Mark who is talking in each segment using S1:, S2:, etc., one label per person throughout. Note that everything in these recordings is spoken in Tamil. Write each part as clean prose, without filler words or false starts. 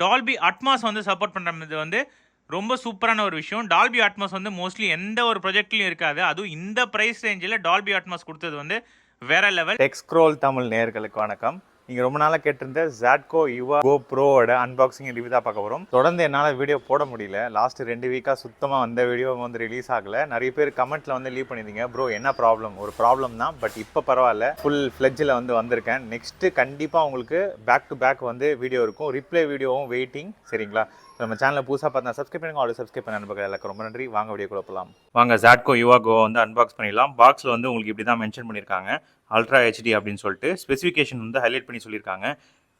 S1: டால்பி அட்மாஸ் வந்து சப்போர்ட் பண்ணுறது வந்து ரொம்ப சூப்பரான ஒரு விஷயம். டால்பி அட்மாஸ் வந்து மோஸ்ட்லி எந்த ஒரு ப்ரொஜெக்ட்லையும் இருக்காது. அதுவும் இந்த ப்ரைஸ் ரேஞ்சில் டால்பி அட்மாஸ் கொடுத்தது வந்து வேற லெவல்.
S2: டெக்ஸ்க்ரோல் தமிழ் நேயர்களுக்கு வணக்கம். நீங்கள் ரொம்ப நாளாக கேட்டிருந்த ZATCO யுவா கோ ப்ரோவோட அன்பாக்சிங் ரிவ்யூ தான் பார்க்க வரும். தொடர்ந்து என்னால் வீடியோ போட முடியல. லாஸ்ட் 2 வீக்காக சுத்தமாக வந்த வீடியோ வந்து ரிலீஸ் ஆகலை. நிறைய பேர் கமெண்ட்டில் வந்து லீவ் பண்ணியிருந்தீங்க, ப்ரோ என்ன ப்ராப்ளம்? ஒரு ப்ராப்ளம் தான், பட் இப்போ பரவாயில்ல, ஃபுல் ஃப்ளெட்ஜில் வந்து வந்திருக்கேன். நெக்ஸ்ட்டு கண்டிப்பாக உங்களுக்கு பேக் டு பேக் வந்து வீடியோ இருக்கும். ரிப்ளை வீடியோவும் வெயிட்டிங், சரிங்களா? நம்ம சேனலில் புதுசாக பார்த்தா சப்ஸ்கிரைப் பண்ணுங்க, ஆல்ரெடி சப்ஸ்கிரைப் பண்ண நண்பர்கள் எல்லாருக்கும் ரொம்ப நன்றி. வாங்க வீடியோ கொடுக்கலாம். வாங்க ZATCO யுவா கோ வந்து அன்பாக்ஸ் பண்ணிடலாம். பாக்ஸில் வந்து உங்களுக்கு இப்படி தான் மென்ஷன் பண்ணியிருக்காங்க, அல்ட்ரா HD அப்படின்னு சொல்லிட்டு. ஸ்பெசிஃபிகேஷன் வந்து ஹைலைட் பண்ணி சொல்லியிருக்காங்க.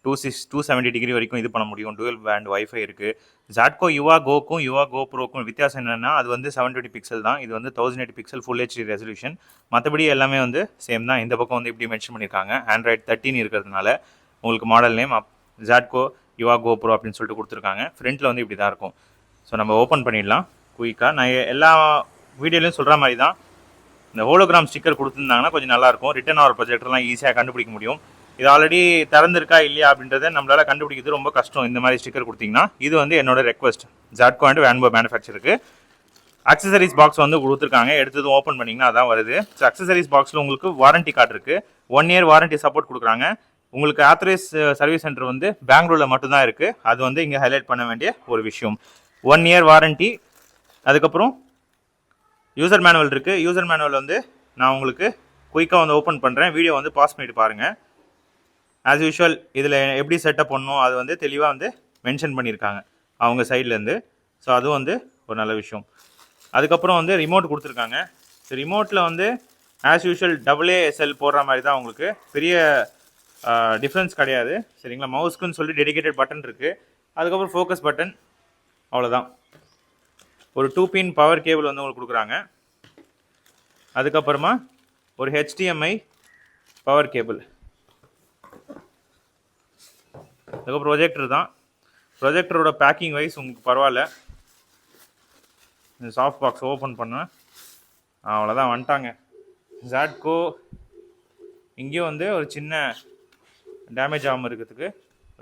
S2: 270 டிகிரி வரைக்கும் இது பண்ண முடியும். டூயல் பேண்ட் வைஃபை இருக்குது. ZATCO யுவா கோக்கும் யுவா கோ ப்ரோக்கும் வித்தியாசம் என்னென்னா, அது வந்து 720 பிக்சல் தான், இது வந்து 1080 பிக்சல் ஃபுல் HD ரெசல்யூஷன். மற்றபடி எல்லாமே வந்து சேம் தான். இந்த பக்கம் வந்து இப்படி மென்ஷன் பண்ணியிருக்காங்க, Android 13 இருக்கிறதுனால. உங்களுக்கு மாடல் நேம் ZATCO யுவா கோ ப்ரோ அப்படின்னு சொல்லிட்டு கொடுத்துருக்காங்க. ஃப்ரண்ட்டில் வந்து இப்படி தான் இருக்கும். ஸோ நம்ம ஓப்பன் பண்ணிடலாம் குயிக்காக. நான் எல்லா வீடியோலையும் சொல்கிற மாதிரி தான், இந்த ஹோலோகிராம் ஸ்டிக்கர் கொடுத்துருந்தாங்கன்னா கொஞ்சம் நல்லாயிருக்கும். ரிட்டன் ஆகிற ப்ரொஜெக்டர்லாம் ஈஸியாக கண்டுபிடிக்க முடியும். இது ஆல்ரெடி திறந்துருக்கா இல்லையா அப்படின்றத நம்மளால் கண்டுபிடிக்கிறது ரொம்ப கஷ்டம் இந்த மாதிரி ஸ்டிக்கர் கொடுத்தீங்கன்னா. இது வந்து என்னோட ரெக்வஸ்ட் ZATCO அண்ட் வேன்போ மேனுஃபேக்சருக்கு. அக்சசரிஸ் பாக்ஸ் வந்து கொடுத்துருக்காங்க, எடுத்ததும் ஓப்பன் பண்ணிங்கன்னா அதான் வருது. ஸோ அக்சசரிஸ் பாக்ஸில் உங்களுக்கு வாரண்டி கார்டு இருக்குது. 1 இயர் வாரண்டி சப்போர்ட் கொடுக்குறாங்க. உங்களுக்கு ஆத்தரைஸ் சர்வீஸ் சென்டர் வந்து பெங்களூரில் மட்டும்தான் இருக்குது. அது வந்து இங்கே ஹைலைட் பண்ண வேண்டிய ஒரு விஷயம். 1 இயர் வாரண்டி. அதுக்கப்புறம் யூசர் மேனுவல் இருக்குது. யூசர் மேனுவல் வந்து நான் உங்களுக்கு குயிக்காக வந்து ஓப்பன் பண்ணுறேன், வீடியோ வந்து பாஸ் பண்ணிட்டு பாருங்கள். ஆஸ் யூஷுவல் இதில் எப்படி செட்டப் பண்ணணும் அது வந்து தெளிவாக வந்து மென்ஷன் பண்ணியிருக்காங்க அவங்க சைட்லேருந்து. ஸோ அதுவும் வந்து ஒரு நல்ல விஷயம். அதுக்கப்புறம் வந்து ரிமோட் கொடுத்துருக்காங்க. ஸோ ரிமோட்டில் வந்து ஆஸ் யூஷுவல் AASL போடுற மாதிரி தான், உங்களுக்கு பெரிய டிஃப்ரென்ஸ் கிடையாது, சரிங்களா? மவுஸ்க்குன்னு சொல்லி டெடிகேட்டட் பட்டன் இருக்குது. அதுக்கப்புறம் ஃபோக்கஸ் பட்டன், அவ்வளோதான். ஒரு 2 பின் பவர் கேபிள் வந்து உங்களுக்கு கொடுக்குறாங்க. அதுக்கப்புறமா ஒரு HDMI பவர் கேபிள். அதுக்கப்புறம் ப்ரொஜெக்டர் தான். ப்ரொஜெக்டரோட பேக்கிங் வைஸ் உங்களுக்கு பரவாயில்ல. இந்த சாஃப்ட் பாக்ஸ் ஓப்பன் பண்ணேன், அவ்வளோதான், வந்துட்டாங்க. ZATCO இங்கேயும் வந்து ஒரு சின்ன டேமேஜ் ஆகாமல் இருக்கிறதுக்கு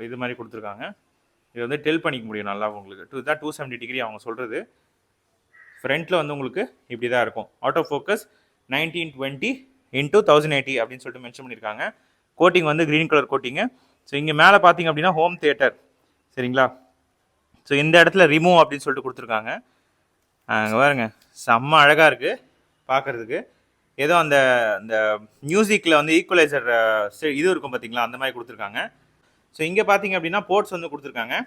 S2: இது மாதிரி கொடுத்துருக்காங்க. இது வந்து டெல் பண்ணிக்க முடியும் நல்லா உங்களுக்கு. இதுதான் 270 டிகிரி அவங்க சொல்கிறது. ஃப்ரண்ட்டில் வந்து உங்களுக்கு இப்படி தான் இருக்கும். ஆட்டோ ஃபோக்கஸ் 1920 × 1080 அப்படின்னு சொல்லிட்டு மென்ஷன் பண்ணியிருக்காங்க. கோட்டிங் வந்து க்ரீன் கலர் கோட்டிங்கு. ஸோ இங்கே மேலே பார்த்தீங்க அப்படின்னா ஹோம் தியேட்டர், சரிங்களா? ஸோ இந்த இடத்துல ரிமூவ் அப்படின்னு சொல்லிட்டு கொடுத்துருக்காங்க. அங்கே பாருங்க, செம்ம அழகாக இருக்குது பார்க்குறதுக்கு. ஏதோ அந்த மியூசிக்கில் வந்து ஈக்குவலைசர் இது இருக்கும் பார்த்தீங்களா, அந்த மாதிரி கொடுத்துருக்காங்க. ஸோ இங்கே பார்த்தீங்க அப்படின்னா போர்ட்ஸ் வந்து கொடுத்துருக்காங்க.